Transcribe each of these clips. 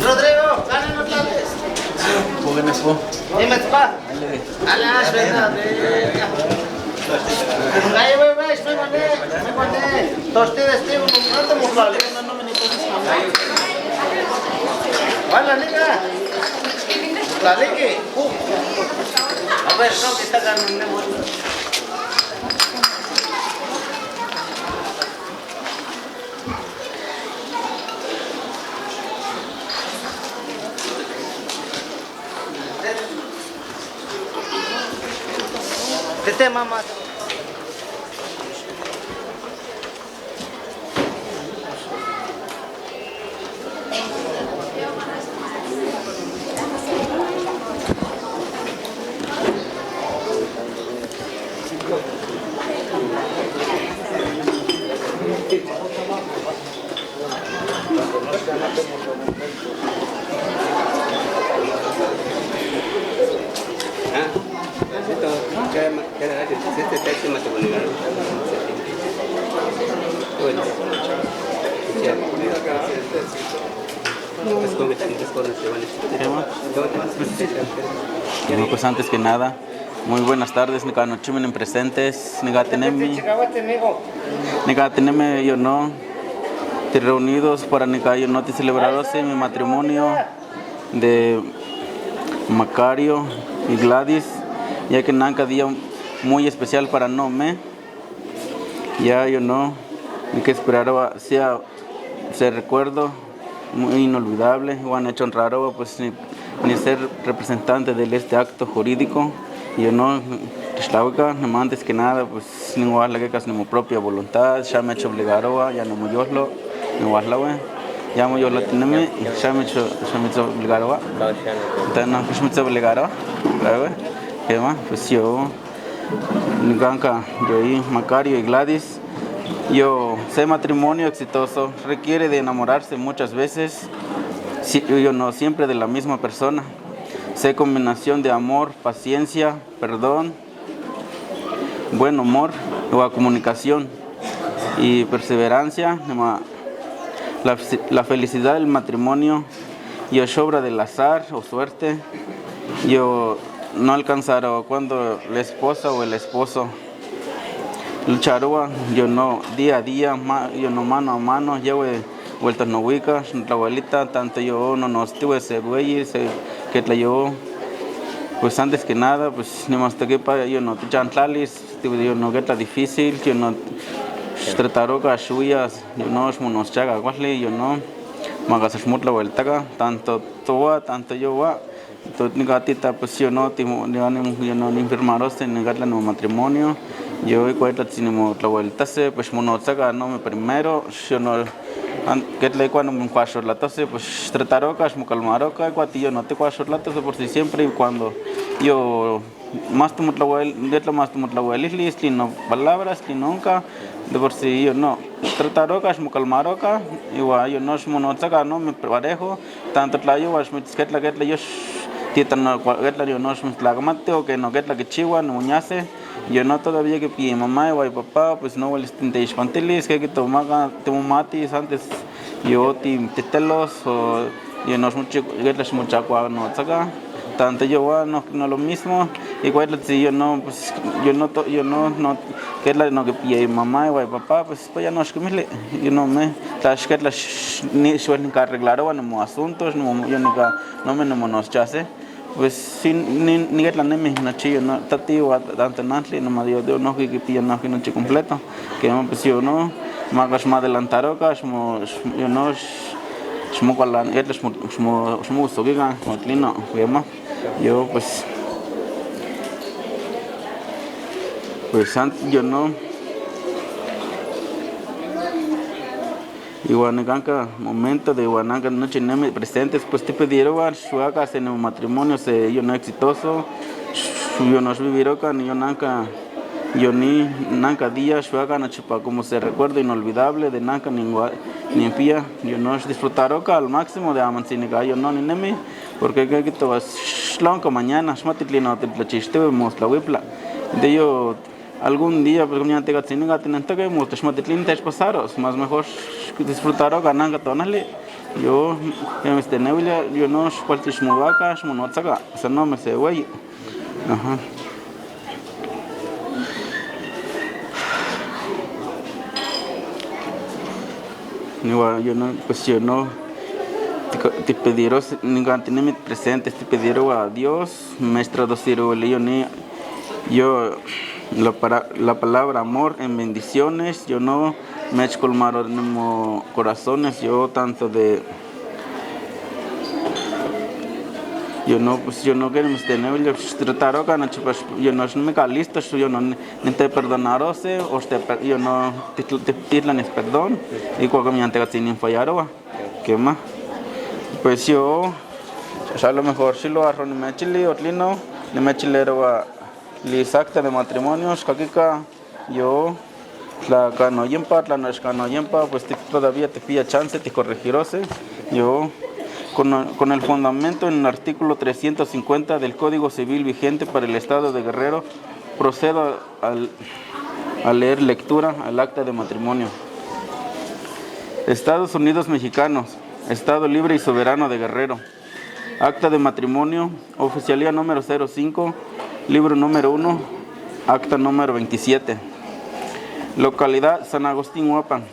Rodrigo, ganen los lates. Jueguen eso. Dime, pa. Alas, venga, Ahí voy, estoy con él. Tostides, tío, no te mufales. No me ni puedes hablar. Vale, liga. La liga. A ver, no, que está ganando. Tete mama. Bueno, pues antes que nada, muy buenas tardes, Nicanochimen presentes, Nigatenemi, yo no, te reunidos para yo no te celebrarse mi matrimonio de Macario y Gladys, ya que nanca día muy especial para no me, ya yo no, ni que esperar sea ese recuerdo muy inolvidable, o han hecho raro pues ni ser representante de este acto jurídico, yo no, no antes que nada, pues ni igual la que casi ni mi propia voluntad, ya me he hecho obligado, ya no me yo lo, ni igual la we, ya me yo lo teneme, ya me he hecho obligado, entonces no, pues me he hecho obligado, claro, ¿qué más? Pues yo, ni ganca, yo y Macario y Gladys, yo sé matrimonio exitoso requiere de enamorarse muchas veces. Yo no siempre de la misma persona. Sé combinación de amor, paciencia, perdón, buen humor, o comunicación y perseverancia. La felicidad del matrimonio, yo sobra del azar o suerte. Yo no alcanzaré cuando la esposa o el esposo luchará, yo no día a día, yo no mano a mano, llevo vueltas no ubicas, la abuelita, tanto yo no nos tuve ese güey, que la yo, pues antes que nada, pues ni más que para yo no te chantlalis, yo no que está difícil, yo no trataré con suyas, yo no es monos chaga, guasle, yo no, magas mucho la vuelta, tanto tú, tanto yo va, tú ni gatita, pues yo no, yo no ni firmaros ni gatla no matrimonio. Yo y cuando tenemos la vuelta pues monozaga no me primero yo no que le cuando me cuacho la tose pues tratarocas me calmaroca cuando yo no te cuacho la tose por si siempre y cuando yo más tomo la vuelta más tomo la vuelta listo no palabras que nunca de por si yo no tratarocas me calmaroca igual yo no es monozaga no me parejo tanto la yo es que la yo tita no que yo no es la gamate o que no que la que chiva no muñase yo no todavía que pide mamá y papá pues no les intentéis pantelis que tomaga matis antes yo te telos o yo no es mucho que les mucha agua no saca tanto yo no lo mismo igual si yo no pues yo no que la no que pide mamá y papá pues ya no es que me yo no me las que las ni suelen arreglar o no asuntos no yo no me no nos chase pues sin ni que la neme no chillo no tativo tanto nantli no me dio no que pilla no que no chi completo que me pues yo no más adelantar yo no como con la es como sobiga como clino yo pues yo no igual en cada momento de Guananga noche neme presentes pues te pidieron suaga en un matrimonio se yo no exitoso yo no viviró ni yo nanca yo ni nanca día suaga noche para como se recuerdo inolvidable de nanca ni pía yo no disfrutaron al máximo de amanciniga yo no ni neme porque que todo es blanco mañana smatikli no te plachiste vemos la wipla de yo algún día, pues como ya te gatsini gatin anta que muchos matitlin te pasaros, más mejor disfrutaron ganan gatonale. Yo me nevilla, yo no cualquier mugaca, monotsaga, ese no me sé güey. Ajá. Yo no, pues yo no te pidieron ni presentes, te pidieron a Dios, me traducieron yo la palabra amor en bendiciones, yo no me colmaron corazones, yo tanto de yo no quiero me tener yo trataron con yo no me calisto yo no ni te perdonarose o yo no te tiran es perdón y cuando me ante sin fallaron qué más pues yo a lo mejor si lo arro ni me chile otlino ni me chilero a acta de matrimonios kakika yo la canoyempa la no es canoyempa pues todavía te pilla chance te corregirose yo con el fundamento en el artículo 350 del Código Civil vigente para el Estado de Guerrero, procedo a leer lectura al acta de matrimonio. Estados Unidos Mexicanos, Estado Libre y Soberano de Guerrero. Acta de matrimonio, oficialía número 05, libro número 1, acta número 27. Localidad San Agustín Uapan.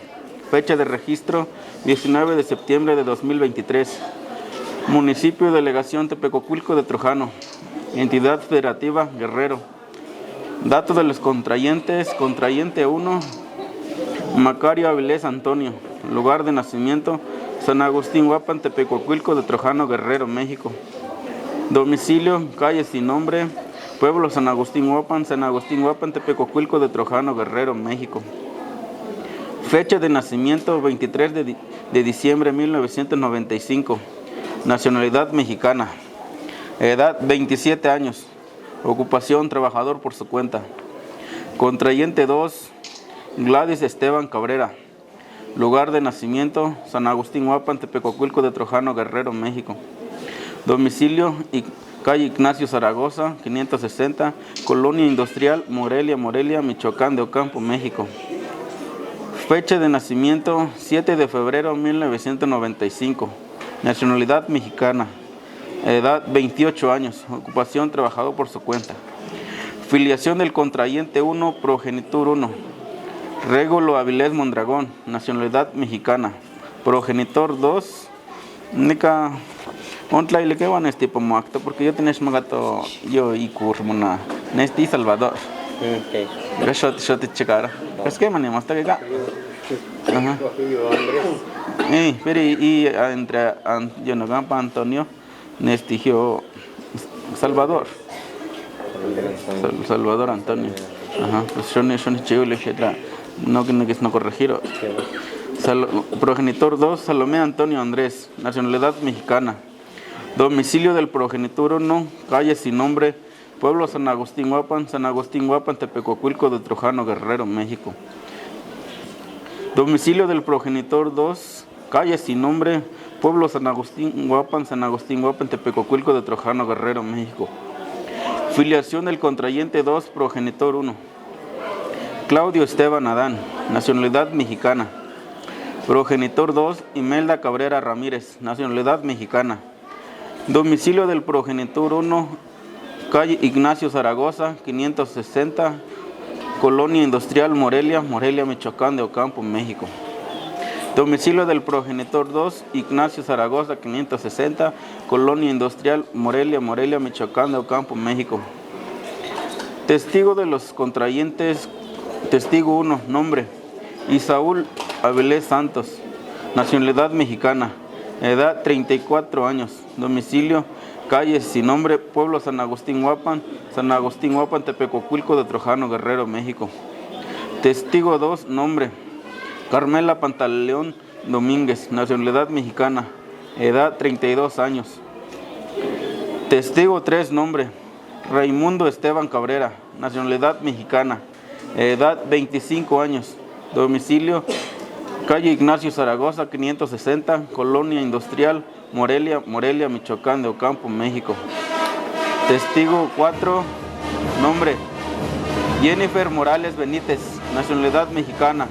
Fecha de registro 19 de septiembre de 2023. Municipio Delegación Tepecocuilco de Trujano. Entidad Federativa Guerrero. Datos de los contrayentes. Contrayente 1. Macario Avilés Antonio. Lugar de nacimiento. San Agustín Uapan, Tepecocuilco de Trujano, Guerrero, México. Domicilio. Calle sin nombre. Pueblo San Agustín Uapan, Tepecocuilco de Trujano, Guerrero, México. Fecha de nacimiento 23 de diciembre de 1995. Nacionalidad mexicana. Edad 27 años. Ocupación trabajador por su cuenta. Contrayente 2. Gladys Esteban Cabrera. Lugar de nacimiento San Agustín Uapan, Tepecocuilco de Trujano, Guerrero, México. Domicilio calle Ignacio Zaragoza, 560, Colonia Industrial, Morelia, Michoacán de Ocampo, México. Fecha de nacimiento 7 de febrero de 1995. Nacionalidad mexicana. Edad 28 años. Ocupación trabajador por su cuenta. Filiación del contrayente 1, progenitor 1. Régulo Avilés Mondragón. Nacionalidad mexicana. Progenitor 2. Nica Ontla y le quedan este tipo acto porque yo tenés magato yo y curmona. Nesti Salvador. Yo te checara. Es que manía más que acá. Ajá. Pero y entre yo no gampa Antonio Nestigio Salvador. Salvador Antonio. Ajá. Pues yo no chivo le dije no que no corregir. Progenitor 2 Salomé Antonio Andrés. Nacionalidad mexicana. Domicilio del progenitor 1, calle sin nombre, pueblo San Agustín Uapan, Tepecocuilco de Trujano, Guerrero, México. Domicilio del progenitor 2, calle sin nombre, pueblo San Agustín Uapan, Tepecocuilco de Trujano, Guerrero, México. Filiación del contrayente 2, progenitor 1. Claudio Esteban Adán, nacionalidad mexicana. Progenitor 2, Imelda Cabrera Ramírez, nacionalidad mexicana. Domicilio del progenitor 1, calle Ignacio Zaragoza, 560, Colonia Industrial, Morelia, Michoacán de Ocampo, México. Domicilio del progenitor 2, Ignacio Zaragoza, 560, Colonia Industrial, Morelia, Michoacán de Ocampo, México. Testigo de los contrayentes, testigo 1, nombre, Isaúl Avilés Santos, nacionalidad mexicana. Edad 34 años. Domicilio calle sin nombre, pueblo San Agustín Uapan, Tepecocuilco de Trujano, Guerrero, México. Testigo 2, nombre Carmela Pantaleón Domínguez, nacionalidad mexicana. Edad 32 años. Testigo 3, nombre Raimundo Esteban Cabrera, nacionalidad mexicana. Edad 25 años. Domicilio calle Ignacio Zaragoza, 560, Colonia Industrial, Morelia, Michoacán de Ocampo, México. Testigo 4, nombre Jennifer Morales Benítez, nacionalidad mexicana,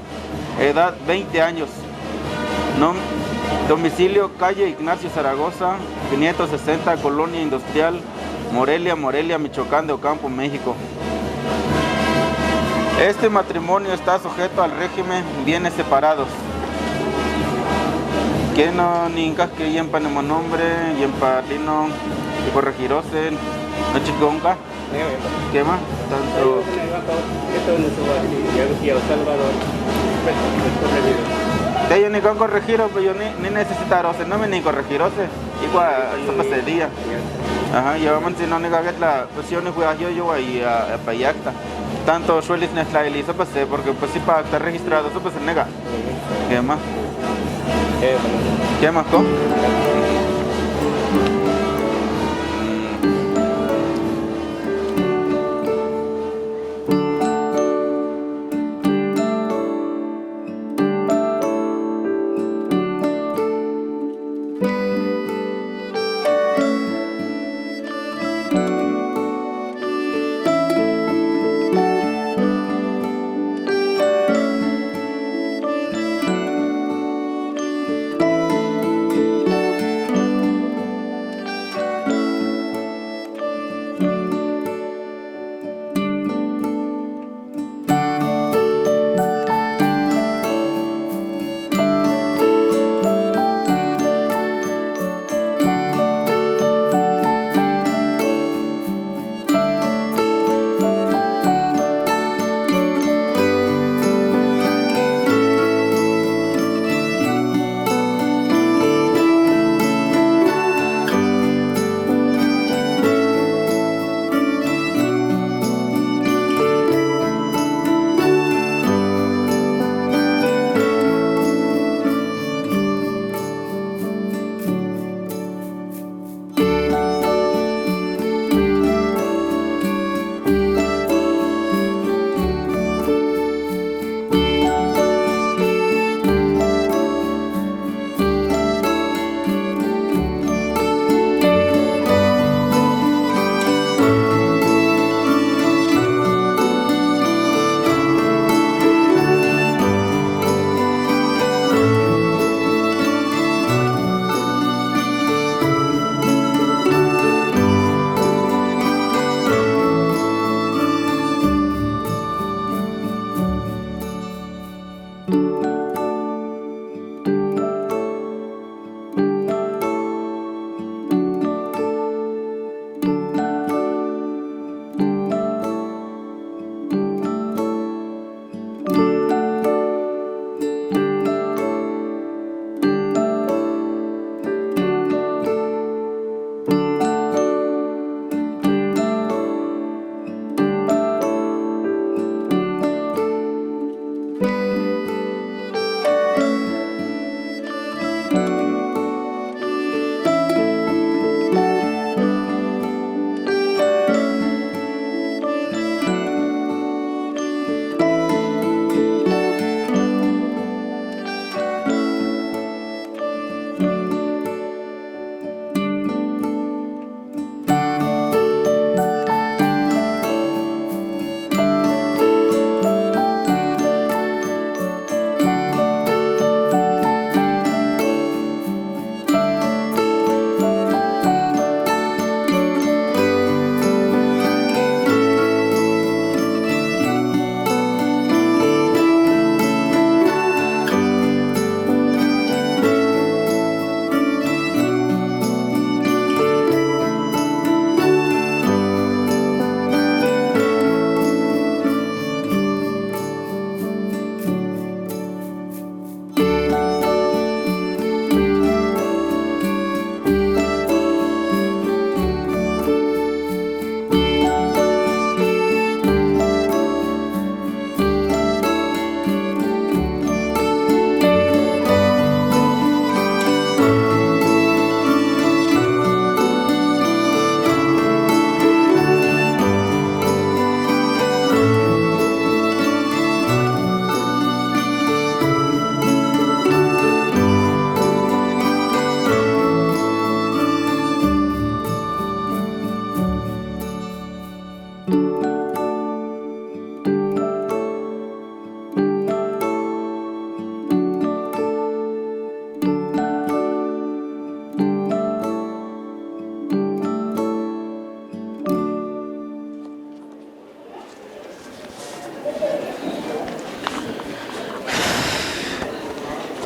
edad 20 años, domicilio calle Ignacio Zaragoza, 560, Colonia Industrial, Morelia, Michoacán de Ocampo, México. Este matrimonio está sujeto al régimen bienes separados. Que no ni que yempa nemo nombre, yempa lino, y corregirose, no chiconca. ¿Qué más? Tanto. De ellos ni con corregiro, pues yo ni necesitarose, no me ni corregirose, igual eso pasaría. Ajá, y vamos si no nega que la presión y juega yo ahí a payacta. Tanto sueles nuestra elisa pasé porque pues si para estar registrado eso pues se nega. ¿Qué más? ¿Qué más con?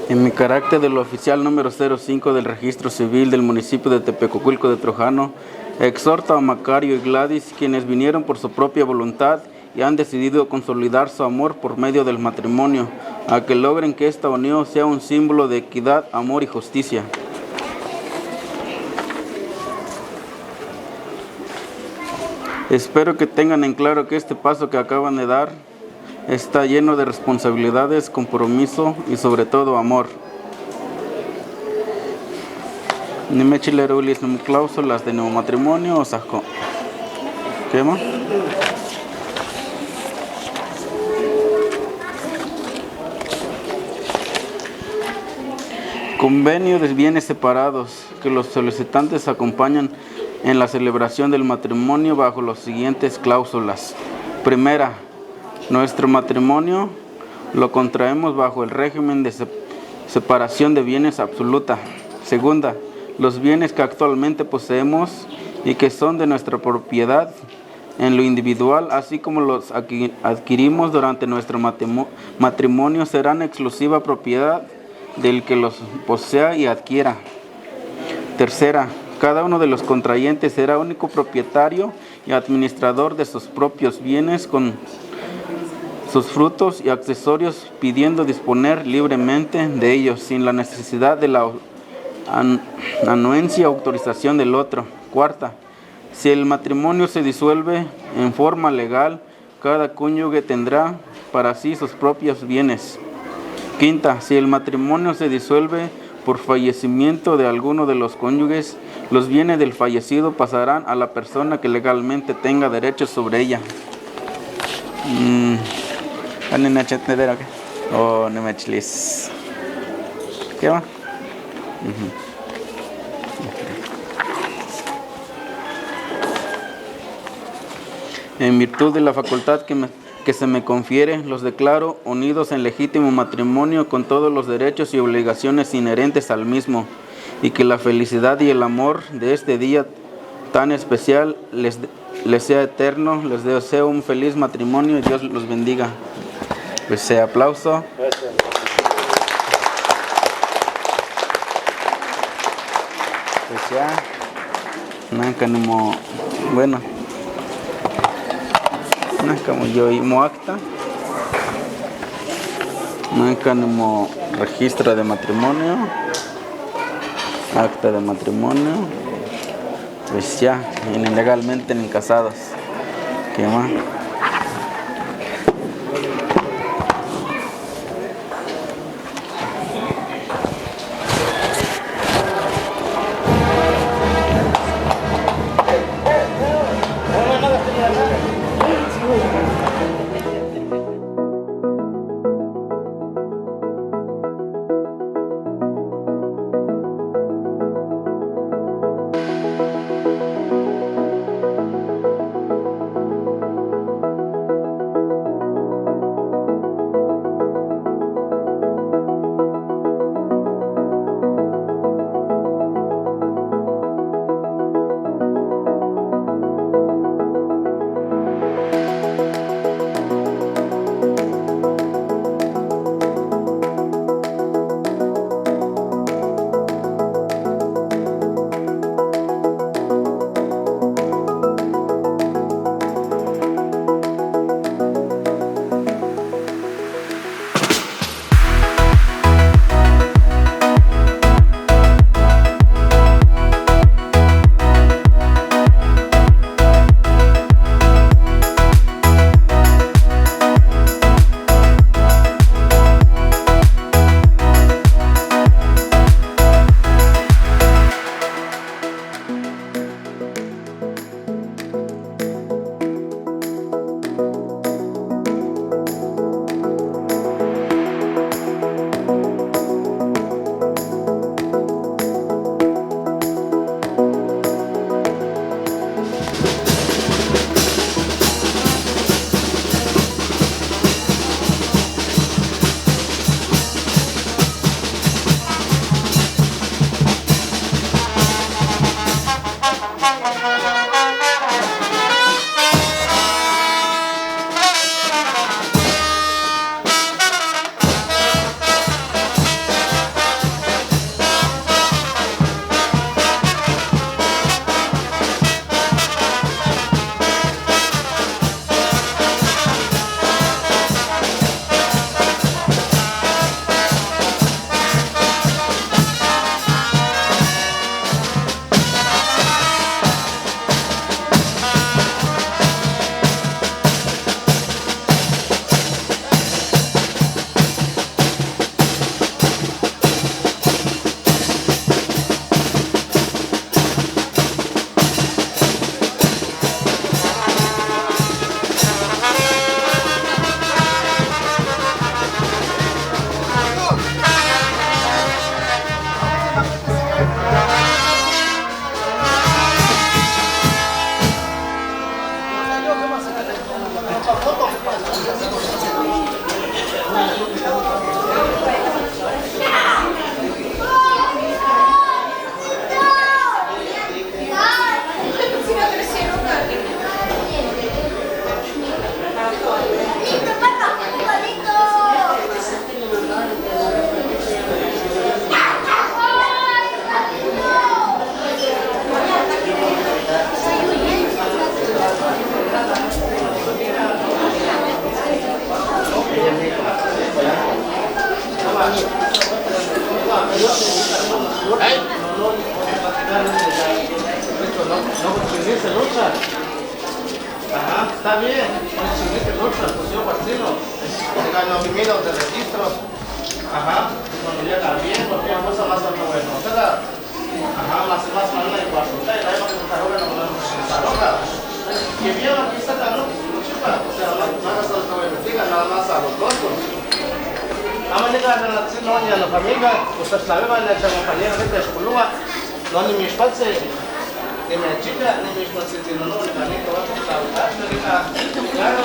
En mi carácter del oficial número 05 del Registro Civil del municipio de Tepecocuilco de Trujano, exhorto a Macario y Gladys, quienes vinieron por su propia voluntad y han decidido consolidar su amor por medio del matrimonio, a que logren que esta unión sea un símbolo de equidad, amor y justicia. Espero que tengan en claro que este paso que acaban de dar está lleno de responsabilidades, compromiso y sobre todo amor. Nime chilerulis num cláusulas de nuevo matrimonio o saco. ¿Qué más? Convenio de bienes separados que los solicitantes acompañan en la celebración del matrimonio bajo las siguientes cláusulas. Primera, nuestro matrimonio lo contraemos bajo el régimen de separación de bienes absoluta. Segunda, los bienes que actualmente poseemos y que son de nuestra propiedad en lo individual, así como los adquirimos durante nuestro matrimonio, serán exclusiva propiedad del que los posea y adquiera. Tercera, cada uno de los contrayentes será único propietario y administrador de sus propios bienes con sus frutos y accesorios, pidiendo disponer libremente de ellos sin la necesidad de la anuencia o autorización del otro. Cuarta, si el matrimonio se disuelve en forma legal, cada cónyuge tendrá para sí sus propios bienes. Quinta, si el matrimonio se disuelve por fallecimiento de alguno de los cónyuges, los bienes del fallecido pasarán a la persona que legalmente tenga derechos sobre ella. O no me chiles. ¿Qué va? En virtud de la facultad que se me confiere, los declaro unidos en legítimo matrimonio con todos los derechos y obligaciones inherentes al mismo, y que la felicidad y el amor de este día tan especial les sea eterno. Les deseo un feliz matrimonio y Dios los bendiga. Pues aplauso. Pues ya, bueno, como yo y acta, como registro de matrimonio, acta de matrimonio, pues ya, ilegalmente ni casados. ¿Qué más? se lucha. Ajá, está bien. Se lucha, pues yo partido. Los primeros de registro. Ajá, cuando llega bien, porque ya cosa más alto bueno. Ajá, más manual de cuarto. Ahí va a estar ahora, no podemos estar ahora. Que bien, aquí está claro. O sea, no hagas todo lo que diga, nada más a los dos. A manera de la cena, la familia, pues la beba en la compañera de Escolúa, no ni mis padres, ni mi chica, ni mis padres, sino no, ni también todo esto está claro,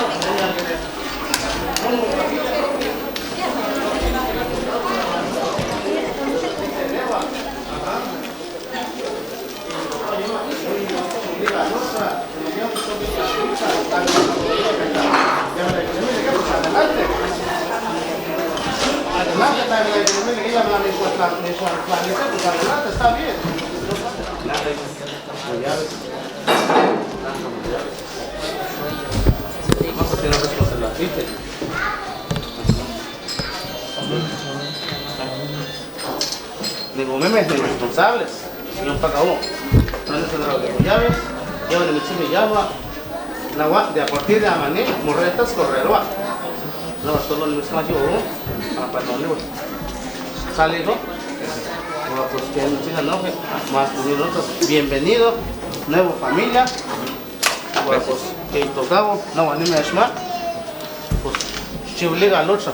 adelante, está bien. Vamos a tener responsabilidad. Digo, memes de responsables, no paga uno. No necesito de llaves, llevan el mitzvah de llave, de a partir de amané, morretas, correrwa. No, solo el mismo yo, para no le sale, ¿no? Pues que no sigan, ¿no? Más nosotros, bienvenido, nueva familia. Bueno, pues que tocamos, no anime a Shma, pues chibliga lucha.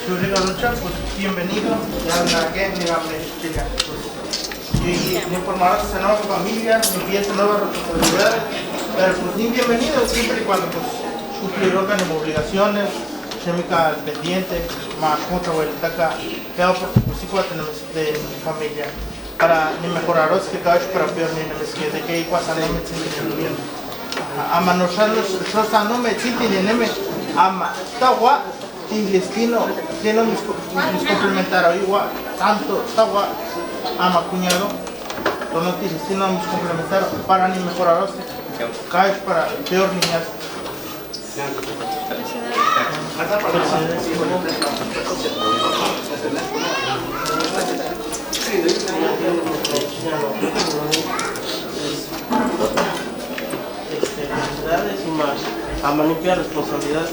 Chibliga lucha, pues bienvenido, ya la que y informarás a nueva familia, empieza nuevas responsabilidades, pero pues ni bienvenido siempre y cuando pues cumplirán con obligaciones, química pendiente, más contra o el taca, pero pues sí tenemos de mi familia para ni mejoraros que cada vez para peor ni que de que igual no me sienten bien. Ama nosotros no me sienten ni me ama tawa inglesino tiene mis complementarios igual tanto tawa ama cuñado no tiene mis complementarios para ni mejoraros cada vez para peor niñas. Felicidades y más a limpiar responsabilidad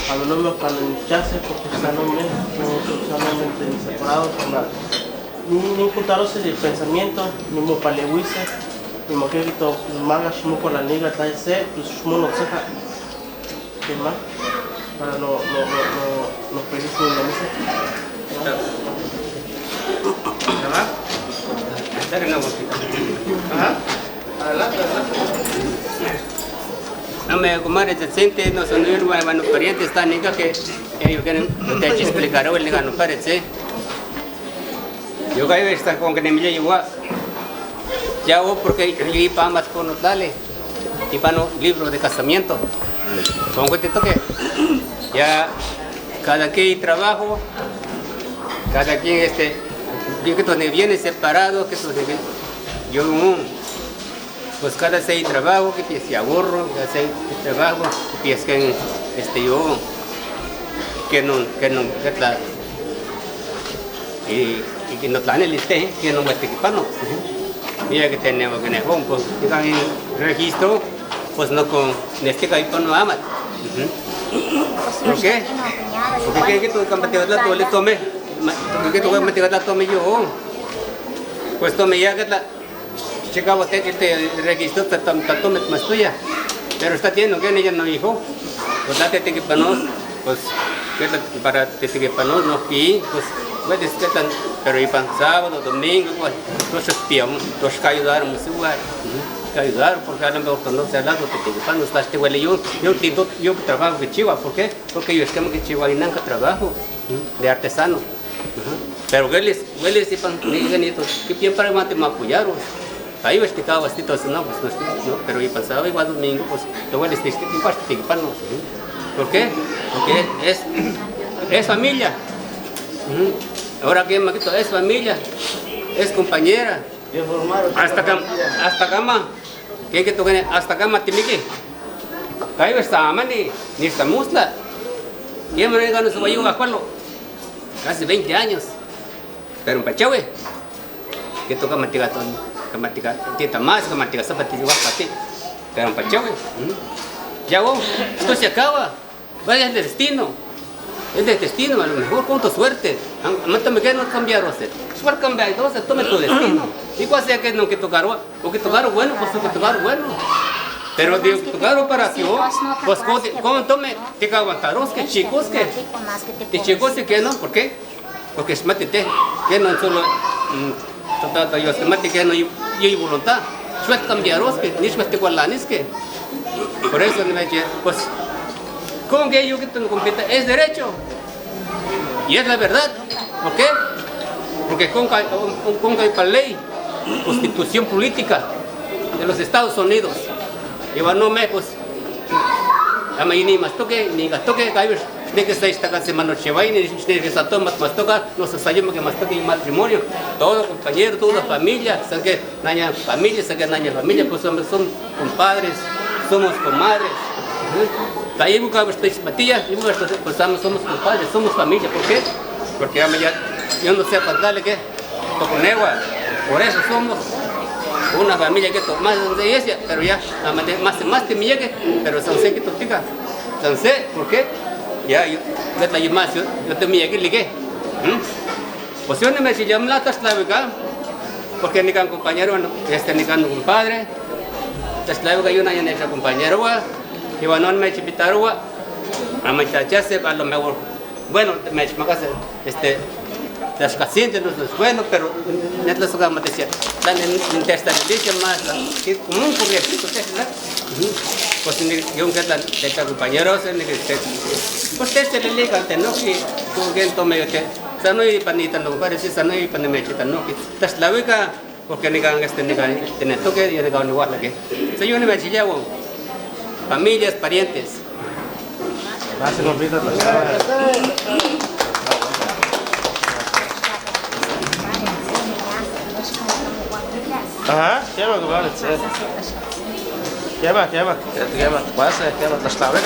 a lo nuevo para limpiarse porque están solamente separados con la ni juntarse del pensamiento ni mo palehuise ni mo que quito maga shmo con la negra tal se pues shmo no seja tema para no pedir su mesa. ¿Verdad? Estar en la bolsita. Ajá. Adelante. No me comadre se siente no son hermanos parientes están ni que ellos quieren te explicar o el gano parece. Yo que está con que me llevo ya o porque yo iba más con los dale y para no libro de casamiento. Con que te toque ya cada quien trabajo cada quien yo que donde viene separado que yo pues cada seis trabajo que piense ahorro cada seis trabajo que piense que yo que no que la y que no plan el que no me equipano mira que tenemos que negar pues en registro pues no con este que no ama. ¿Por qué? Porque que tú campeonato la tole tome porque tú campeonato la tome yo pues tome ya que la chica usted que te registró tome más tuya pero está teniendo que ella no dijo pues date que para nos pues que para que para nos no que pues puedes que tan pero y pan sábado domingo pues entonces piamos entonces que ayudaron igual que ayudar porque a lo mejor no se hablado que te pan no estás te huele yo trabajo que chiva ¿por qué? Porque yo esquema que chiva y nunca trabajo de artesano pero hueles y pan que bien para mate me apoyaron ahí ves que estaba vestido así no pues no pero y pasaba igual domingo pues te hueles que pan no ¿por qué? Porque es familia ahora que maquito es familia es compañera hasta cama que tú ganes hasta cama timiki ahí está amani ni está musla y me ganó su bayo acuerdo casi 20 años pero un pachahue que toca matigatón que matica tieta más que matica zapatilla guapati pero para chavo ya vos esto se acaba vaya el destino es del destino a lo mejor con tu suerte mátame que no cambiaron usted suerte cambiar entonces tome tu destino y cuál sea que no que tocaron o que tocaron bueno pues que tocaron bueno pero digo tocaron para que pues como tome te que aguantaron que chicos que chicos que no ¿por qué? Porque es matete que no solo yo es mate que no hay voluntad suerte cambiaros que ni suerte gualanes que por eso me dice pues ¿cómo que yo que tengo compita es derecho y es la verdad ¿por qué? Porque con para ley constitución política de los Estados Unidos y va no me pues a mí ni más toque ni toque caibes de que se está semana chevay ni de que se toma más toca nos ensayamos que más toque matrimonio todo compañero toda familia saben que naña familia saben que naña familia pues son compadres somos comadres ahí busca usted Matías y pues somos compadres somos familia ¿por qué? Porque yo no sé contarle que toconegua por eso somos una familia que más de iglesia pero ya más que mi llegue pero son sé que totica son sé ¿por qué? Ya yo más yo te me llegué ligue pues yo no me llamo la taslavega porque ni can compañero ni can compadre taslavega yo no hay esa compañero y bueno me chipitaron a muchachas a lo mejor bueno me chimacas las pacientes no es bueno pero net las gama decía dan en testa dice más que como un poquito pues yo que tan de compañeros en que pues se le liga no que tú que tome que sano y panita no parece sano y panemechita no que tas la beca porque ni gan ni gan tener toque y ni gan igual que se yo no me chillavo familias parientes se me olvida la Ajá, क्या बात है क्या बात बस है क्या बात दस्तावेज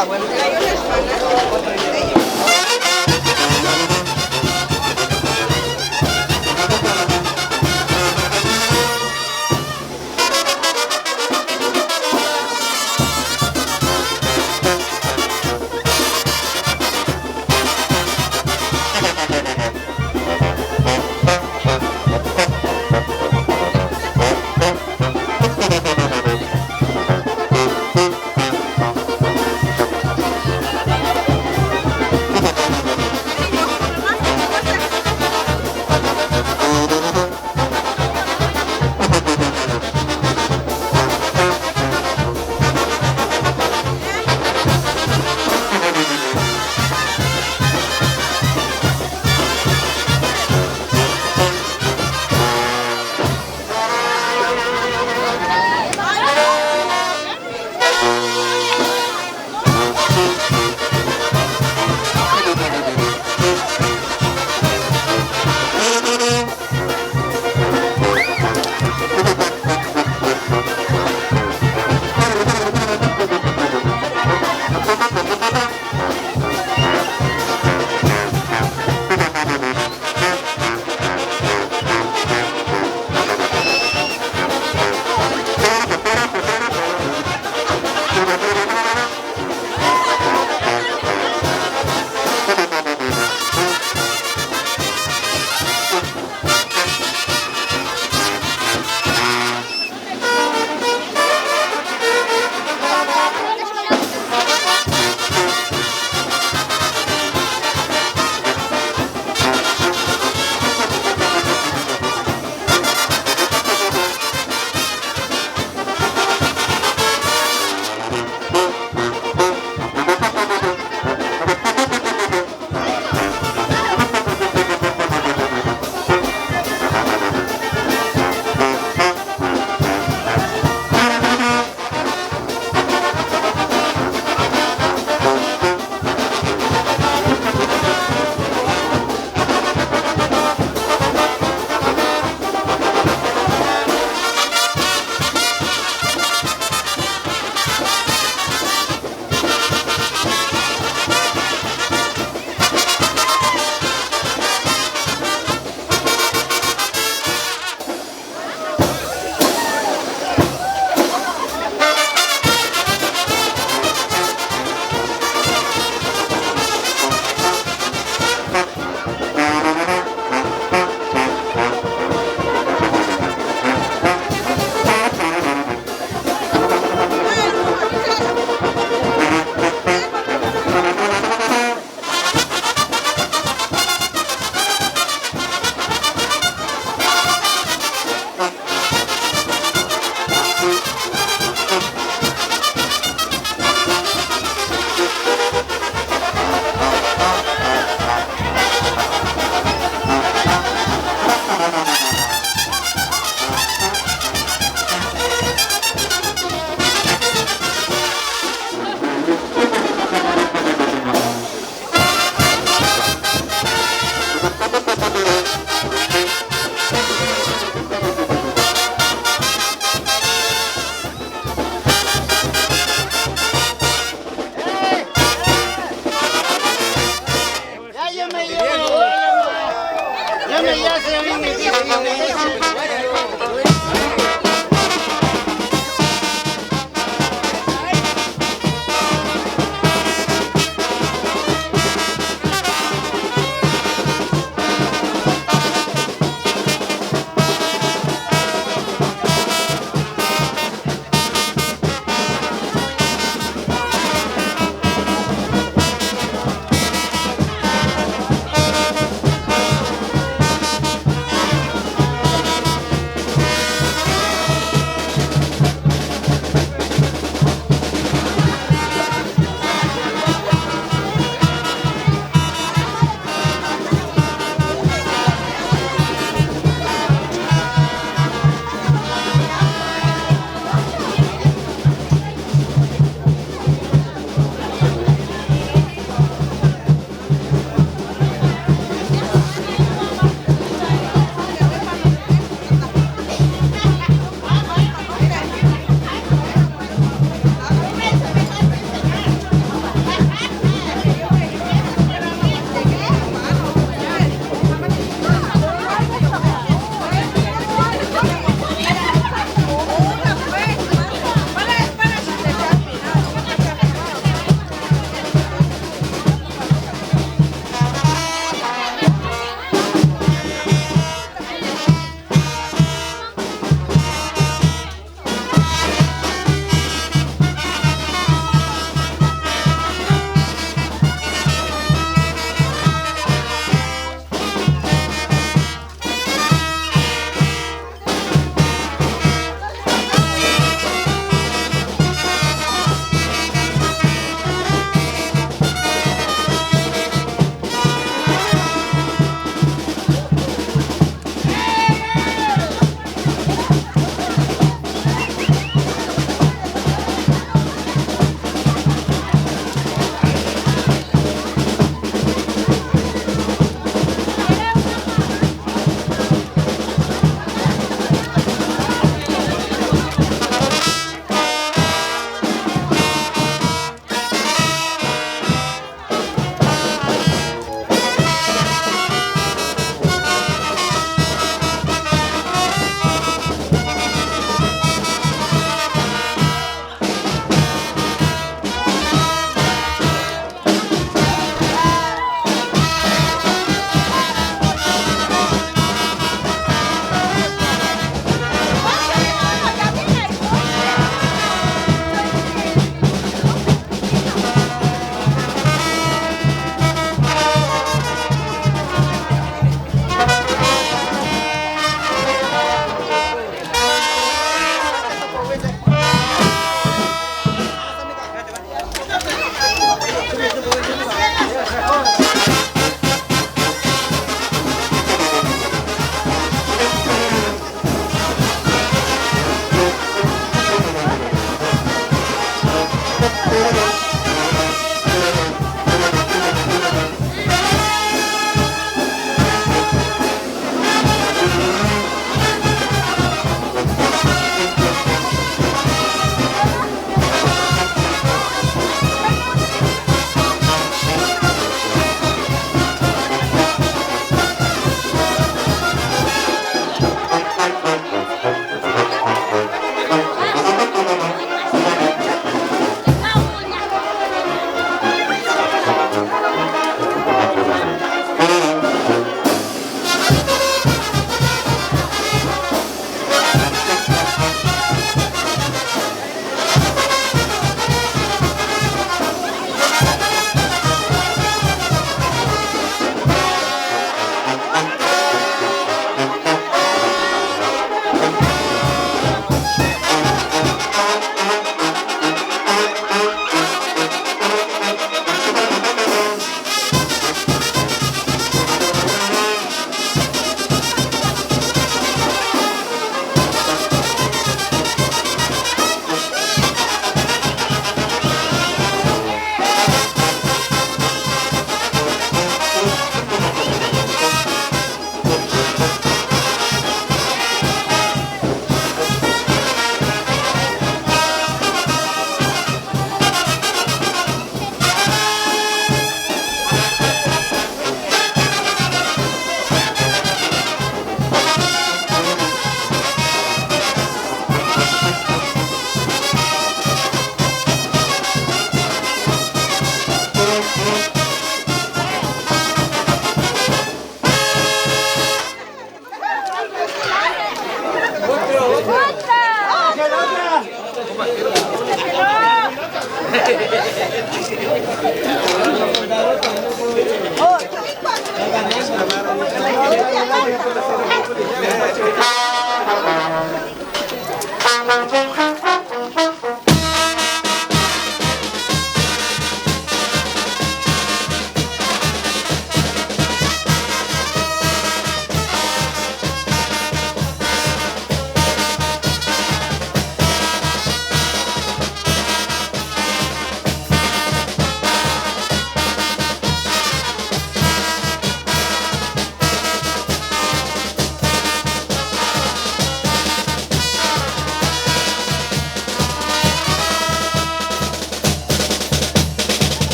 la abuela.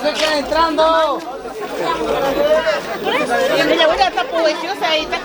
Se queda entrando. Ella voy a estar poderosa ahí, está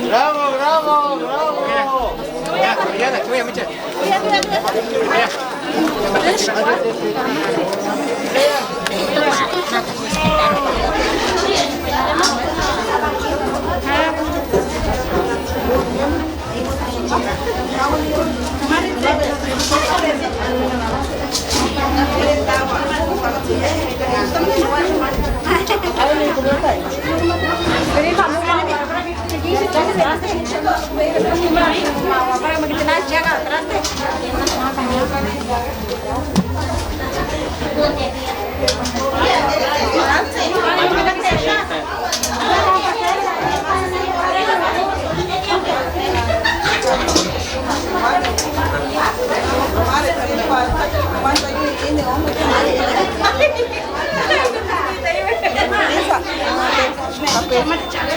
Bravo, bravo, bravo. Ya, cuida, mucha.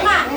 Nah,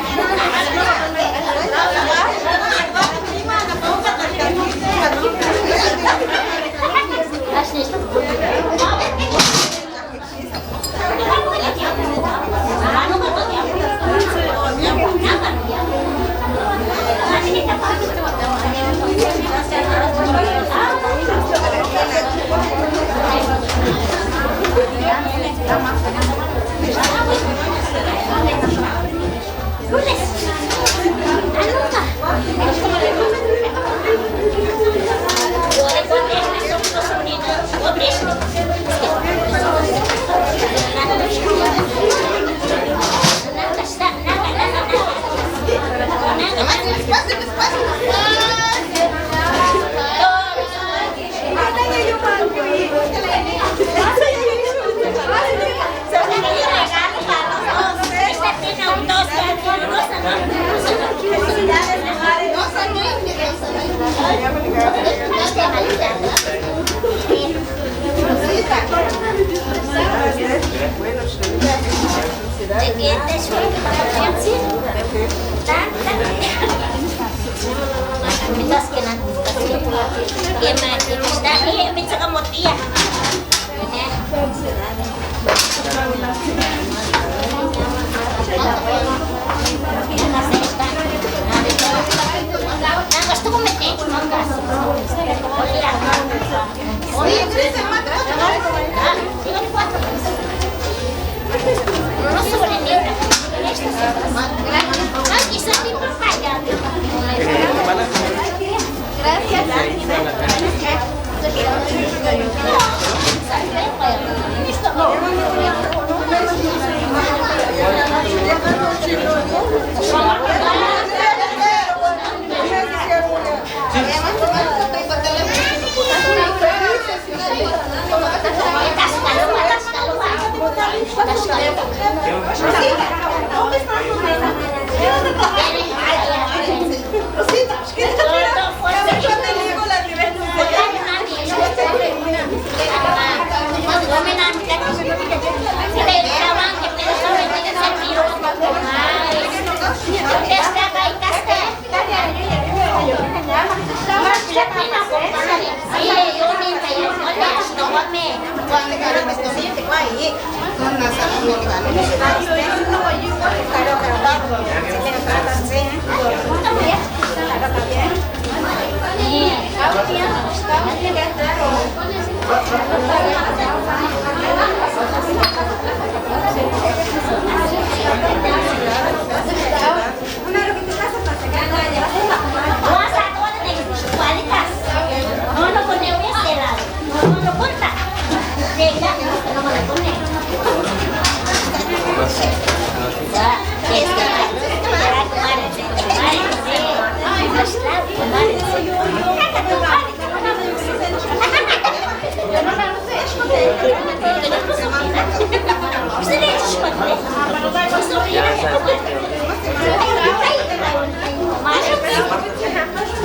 Mitas que nanti kita minta kamu dia. Gusto ko may take mangas. Oye, ¿quieres más? No sobre ni una. Aquí está mi papaya. Gracias.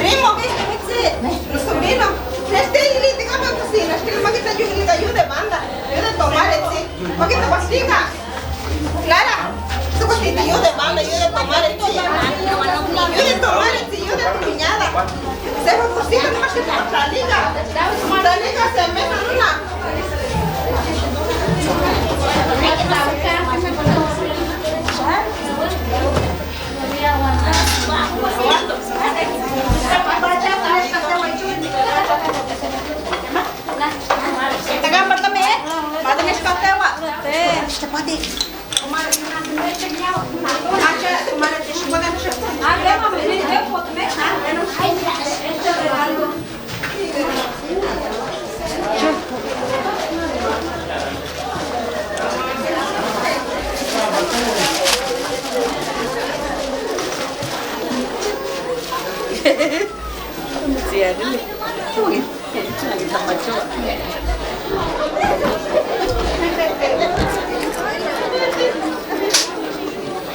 Primo, sobrino, Clara, eso cosita, yo de banda, yo de tomar el tío. Yo de tomar el tío, yo de tu piñada. Se fue cosita, no más que por la liga. La liga se mete en una.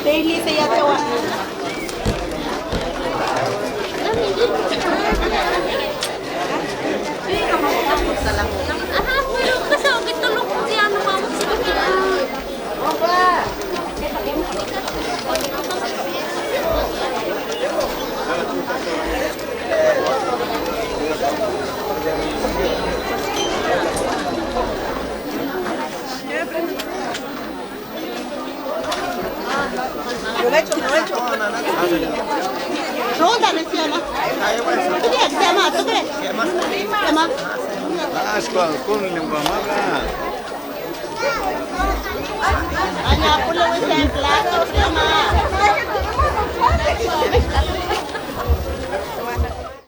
Daily saya tahu. Aha, pero kasi ang gitulog si ano mamot si Bakila. Ronda nasiana. Tuh sama, tuh keren. Sama. Ascual, cum limba maga. Anak aku lu exemplar, sama.